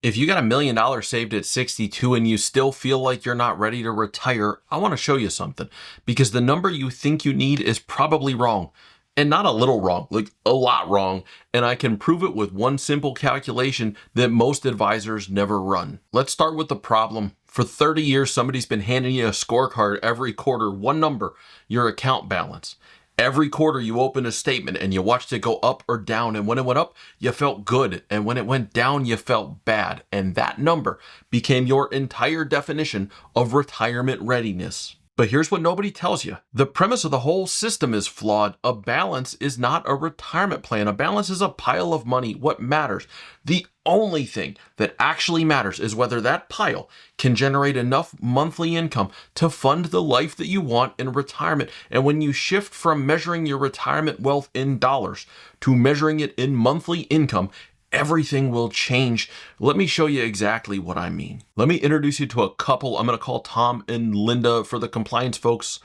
If you got $1 million saved at 62 and you still feel like you're not ready to retire, I want to show you something, because the number you think you need is probably wrong. And not a little wrong, like a lot wrong. And I can prove it with one simple calculation that most advisors never run. Let's start with the problem. For 30 years, somebody's been handing you a scorecard every quarter, one number, your account balance. Every quarter you opened a statement and you watched it go up or down. And when it went up, you felt good. And when it went down, you felt bad. And that number became your entire definition of retirement readiness. But here's what nobody tells you. The premise of the whole system is flawed. A balance is not a retirement plan. A balance is a pile of money. What matters? The only thing that actually matters is whether that pile can generate enough monthly income to fund the life that you want in retirement. And when you shift from measuring your retirement wealth in dollars to measuring it in monthly income, everything will change. Let me show you exactly what I mean. Let me introduce you to a couple. I'm going to call Tom and Linda for the compliance folks.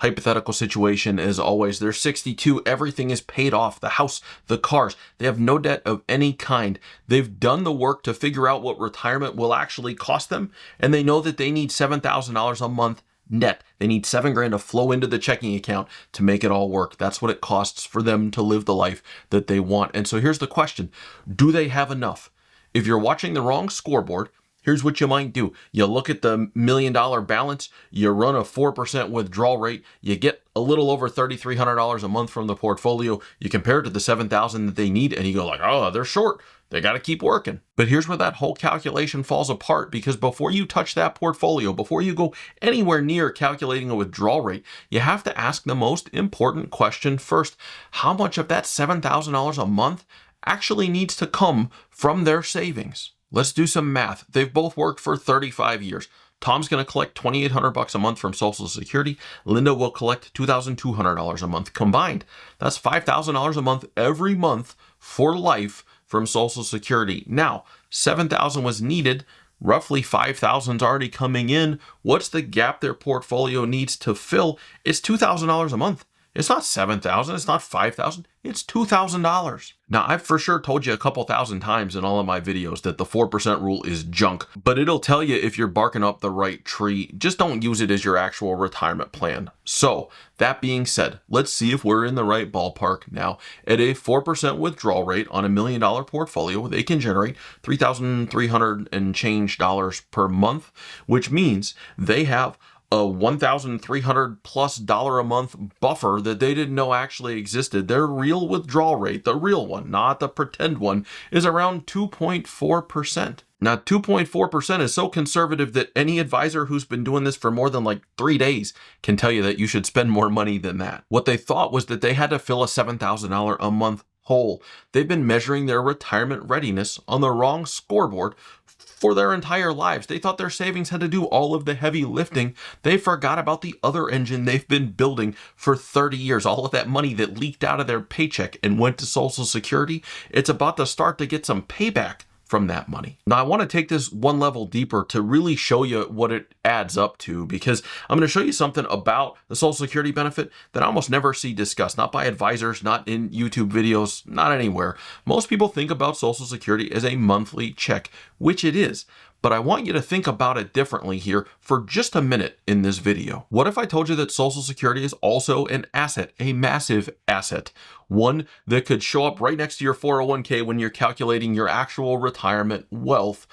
Hypothetical situation, as always. They're 62. Everything is paid off. The house, the cars. They have no debt of any kind. They've done the work to figure out what retirement will actually cost them. And they know that they need $7,000 a month net. They need $7,000 to flow into the checking account to make it all work. That's what it costs for them to live the life that they want. And so here's the question. Do they have enough? If you're watching the wrong scoreboard, here's what you might do. You look at the $1 million balance, you run a 4% withdrawal rate, you get a little over $3,300 a month from the portfolio, you compare it to the $7,000 that they need, and you go like, oh, they're short. They got to keep working. But here's where that whole calculation falls apart, because before you touch that portfolio, before you go anywhere near calculating a withdrawal rate, you have to ask the most important question first. How much of that $7,000 a month actually needs to come from their savings? Let's do some math. They've both worked for 35 years. Tom's going to collect $2,800 a month from Social Security. Linda will collect $2,200 a month combined. That's $5,000 a month every month for life from Social Security. Now, $7,000 was needed. Roughly $5,000 is already coming in. What's the gap their portfolio needs to fill? It's $2,000 a month. It's not $7,000. It's not $5,000. It's $2,000. Now, I've for sure told you a couple thousand times in all of my videos that the 4% rule is junk, but it'll tell you if you're barking up the right tree. Just don't use it as your actual retirement plan. So that being said, let's see if we're in the right ballpark now. At a 4% withdrawal rate on $1 million portfolio, they can generate $3,300 and change dollars per month, which means they have a $1,300+ a month buffer that they didn't know actually existed. Their real withdrawal rate, the real one, not the pretend one, is around 2.4%. Now, 2.4% is so conservative that any advisor who's been doing this for more than like 3 days can tell you that you should spend more money than that. What they thought was that they had to fill a $7,000 a month hole. They've been measuring their retirement readiness on the wrong scoreboard for their entire lives. They thought their savings had to do all of the heavy lifting. They forgot about the other engine they've been building for 30 years. All of that money that leaked out of their paycheck and went to Social Security, it's about to start to get some payback from that money. Now, I want to take this one level deeper to really show you what it adds up to, because I'm going to show you something about the Social Security benefit that I almost never see discussed, not by advisors, not in YouTube videos, not anywhere. Most people think about Social Security as a monthly check, which it is. But I want you to think about it differently here for just a minute in this video. What if I told you that Social Security is also an asset, a massive asset, one that could show up right next to your 401k when you're calculating your actual retirement wealth?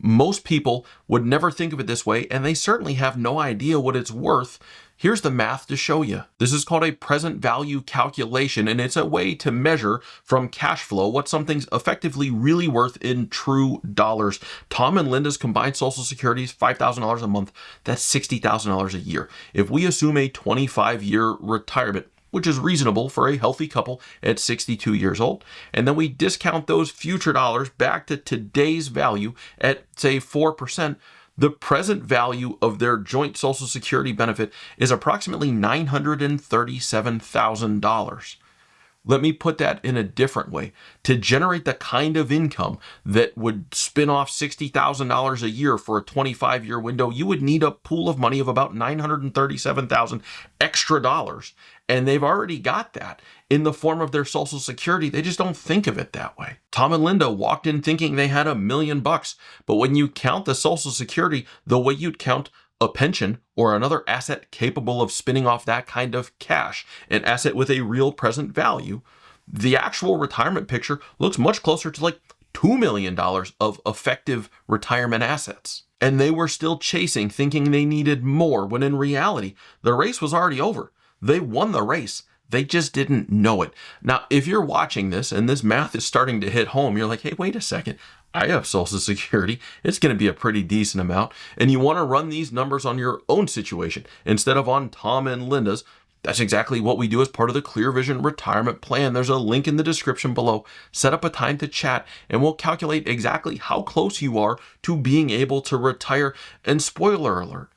Most people would never think of it this way, and they certainly have no idea what it's worth. Here's the math to show you. This is called a present value calculation, and it's a way to measure from cash flow what something's effectively really worth in true dollars. Tom and Linda's combined Social Security is $5,000 a month. That's $60,000 a year. If we assume a 25-year retirement, which is reasonable for a healthy couple at 62 years old, and then we discount those future dollars back to today's value at, say, 4%, the present value of their joint Social Security benefit is approximately $937,000. Let me put that in a different way. To generate the kind of income that would spin off $60,000 a year for a 25-year window, you would need a pool of money of about $937,000 extra dollars. And they've already got that. in the form of their Social Security. They just don't think of it that way. Tom and Linda walked in thinking they had $1 million, but when you count the Social Security the way you'd count a pension or another asset capable of spinning off that kind of cash, an asset with a real present value, the actual retirement picture looks much closer to like $2 million of effective retirement assets. And they were still chasing, thinking they needed more, when in reality, the race was already over. They won the race. They just didn't know it. Now, if you're watching this and this math is starting to hit home, you're like, hey, wait a second. I have Social Security. It's going to be a pretty decent amount. And you want to run these numbers on your own situation instead of on Tom and Linda's. That's exactly what we do as part of the ClearVision retirement plan. There's a link in the description below. Set up a time to chat and we'll calculate exactly how close you are to being able to retire. And spoiler alert,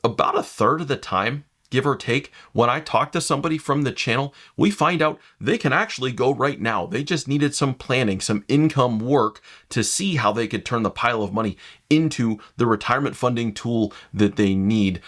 about a third of the time, give or take, when I talk to somebody from the channel, we find out they can actually go right now. They just needed some planning, some income work to see how they could turn the pile of money into the retirement funding tool that they need.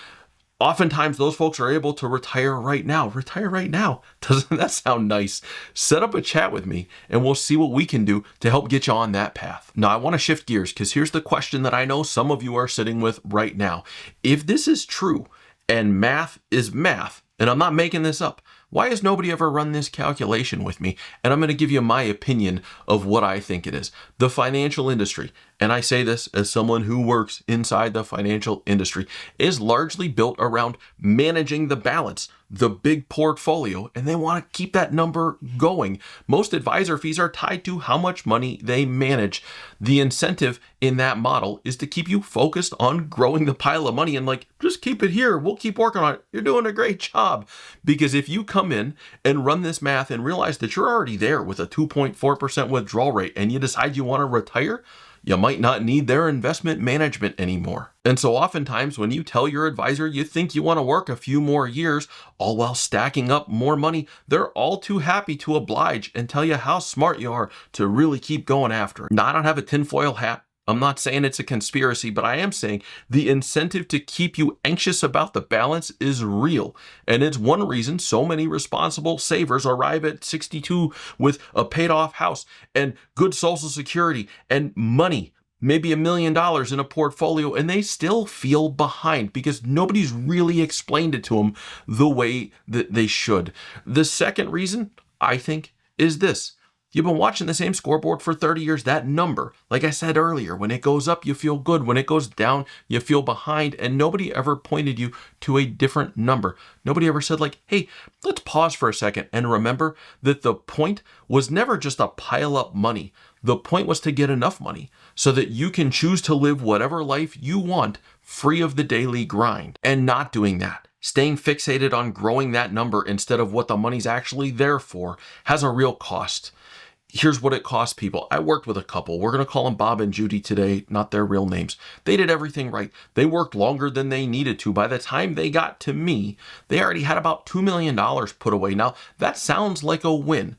Oftentimes, those folks are able to retire right now. Retire right now. Doesn't that sound nice? Set up a chat with me and we'll see what we can do to help get you on that path. Now, I want to shift gears because here's the question that I know some of you are sitting with right now. If this is true and math is math, and I'm not making this up, why has nobody ever run this calculation with me? And I'm going to give you my opinion of what I think it is. The financial industry, and I say this as someone who works inside the financial industry, is largely built around managing the balance, the big portfolio, and they want to keep that number going. Most advisor fees are tied to how much money they manage. The incentive in that model is to keep you focused on growing the pile of money and like, just keep it here. We'll keep working on it. You're doing a great job. Because if you come in and run this math and realize that you're already there with a 2.4% withdrawal rate and you decide you want to retire, you might not need their investment management anymore. And so oftentimes when you tell your advisor you think you want to work a few more years, all while stacking up more money, they're all too happy to oblige and tell you how smart you are to really keep going after it. Now, I don't have a tinfoil hat. I'm not saying it's a conspiracy, but I am saying the incentive to keep you anxious about the balance is real. And it's one reason so many responsible savers arrive at 62 with a paid off house and good Social Security and money, maybe $1 million in a portfolio, and they still feel behind because nobody's really explained it to them the way that they should. The second reason, I think, is this. You've been watching the same scoreboard for 30 years. That number, like I said earlier, when it goes up, you feel good. When it goes down, you feel behind. And nobody ever pointed you to a different number. Nobody ever said like, hey, let's pause for a second and remember that the point was never just to pile up money. The point was to get enough money so that you can choose to live whatever life you want free of the daily grind. And not doing that, staying fixated on growing that number instead of what the money's actually there for, has a real cost. Here's what it costs people. I worked with a couple. We're going to call them Bob and Judy today, not their real names. They did everything right. They worked longer than they needed to. By the time they got to me, they already had about $2 million put away. Now, that sounds like a win.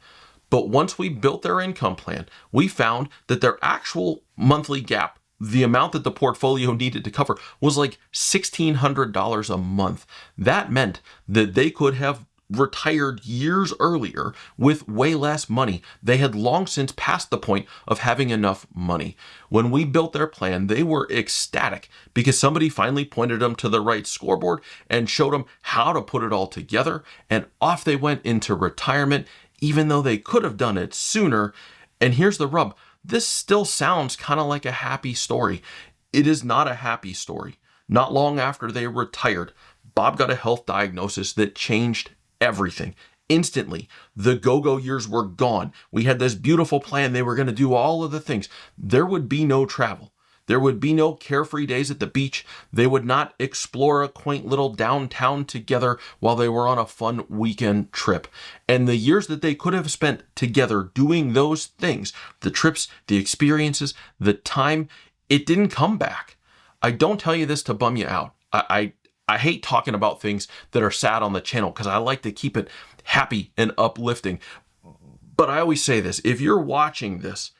But once we built their income plan, we found that their actual monthly gap, the amount that the portfolio needed to cover, was like $1,600 a month. That meant that they could have retired years earlier with way less money. They had long since passed the point of having enough money. When we built their plan, they were ecstatic because somebody finally pointed them to the right scoreboard and showed them how to put it all together. And off they went into retirement, even though they could have done it sooner. And here's the rub. This still sounds kind of like a happy story. It is not a happy story. Not long after they retired, Bob got a health diagnosis that changed everything. Instantly, the go-go years were gone. We had this beautiful plan. They were going to do all of the things. There would be no travel. There would be no carefree days at the beach. They would not explore a quaint little downtown together while they were on a fun weekend trip. And the years that they could have spent together doing those things, the trips, the experiences, the time, it didn't come back. I don't tell you this to bum you out. I hate talking about things that are sad on the channel because I like to keep it happy and uplifting. But I always say this, if you're watching this,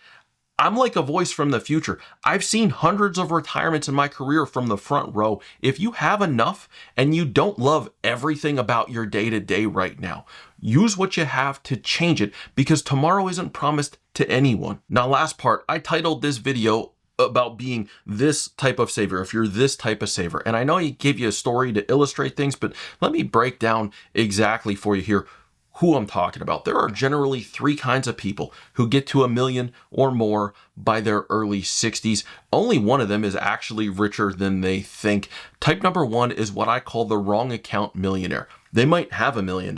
I'm like a voice from the future. I've seen hundreds of retirements in my career from the front row. If you have enough and you don't love everything about your day-to-day right now, use what you have to change it, because tomorrow isn't promised to anyone. Now, last part, I titled this video about being this type of saver, if you're this type of saver. And I know I gave you a story to illustrate things, but let me break down exactly for you here who I'm talking about. There are generally three kinds of people who get to $1 million or more by their early 60s. Only one of them is actually richer than they think. Type number one is what I call the wrong account millionaire. They might have $1 million,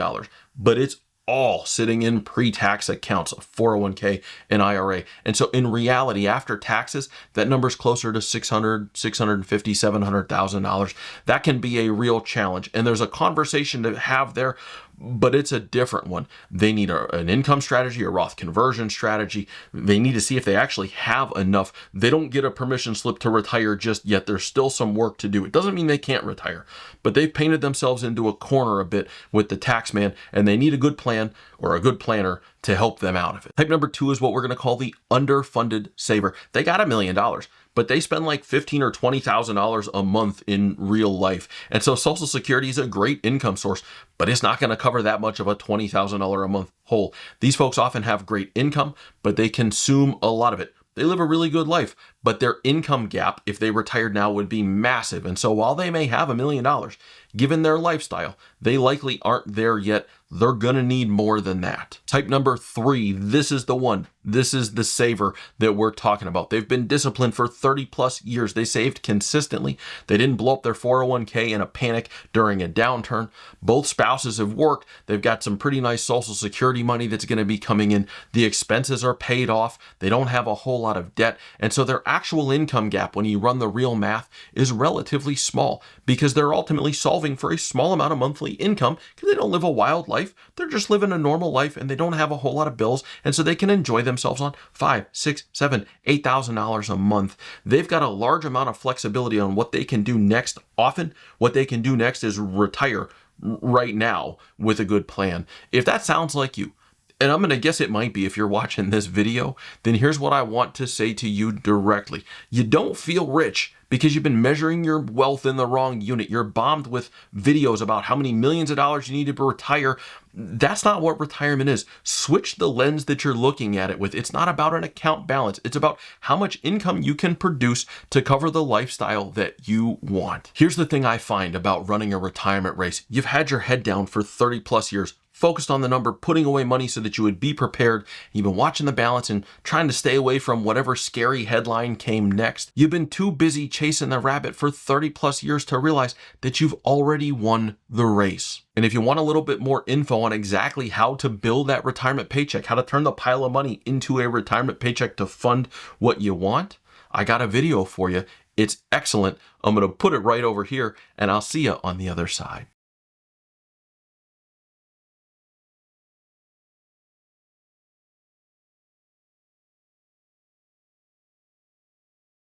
but it's all sitting in pre-tax accounts, a 401k and IRA. And so in reality, after taxes, that number's closer to $600,000, $650,000, $700,000. That can be a real challenge. And there's a conversation to have there, but it's a different one. They need an income strategy, a Roth conversion strategy. They need to see if they actually have enough. They don't get a permission slip to retire just yet. There's still some work to do. It doesn't mean they can't retire, but they've painted themselves into a corner a bit with the tax man, and they need a good plan or a good planner to help them out of it. Type number two is what we're going to call the underfunded saver. They got $1 million, but they spend like $15,000 or $20,000 a month in real life. And so Social Security is a great income source, but it's not going to cover that much of a $20,000 a month hole. These folks often have great income, but they consume a lot of it. They live a really good life, but their income gap, if they retired now, would be massive. And so while they may have $1 million, given their lifestyle, they likely aren't there yet. They're gonna need more than that. Type number three, this is the one. This is the saver that we're talking about. They've been disciplined for 30 plus years. They saved consistently. They didn't blow up their 401k in a panic during a downturn. Both spouses have worked. They've got some pretty nice Social Security money that's gonna be coming in. The expenses are paid off. They don't have a whole lot of debt. And so their actual income gap, when you run the real math, is relatively small, because they're ultimately solving for a small amount of monthly income, because they don't live a wild life. They're just living a normal life, and they don't have a whole lot of bills, and so they can enjoy themselves on $5,000, $6,000, $7,000, $8,000 a month. They've got a large amount of flexibility on what they can do next. Often, what they can do next is retire right now with a good plan. If that sounds like you, and I'm going to guess it might be if you're watching this video, then here's what I want to say to you directly. You don't feel rich because you've been measuring your wealth in the wrong unit. You're bombed with videos about how many millions of dollars you need to retire. That's not what retirement is. Switch the lens that you're looking at it with. It's not about an account balance. It's about how much income you can produce to cover the lifestyle that you want. Here's the thing I find about running a retirement race. You've had your head down for 30 plus years, focused on the number, putting away money so that you would be prepared. You've been watching the balance and trying to stay away from whatever scary headline came next. You've been too busy chasing the rabbit for 30 plus years to realize that you've already won the race. And if you want a little bit more info on exactly how to build that retirement paycheck, how to turn the pile of money into a retirement paycheck to fund what you want, I got a video for you. It's excellent. I'm going to put it right over here, and I'll see you on the other side.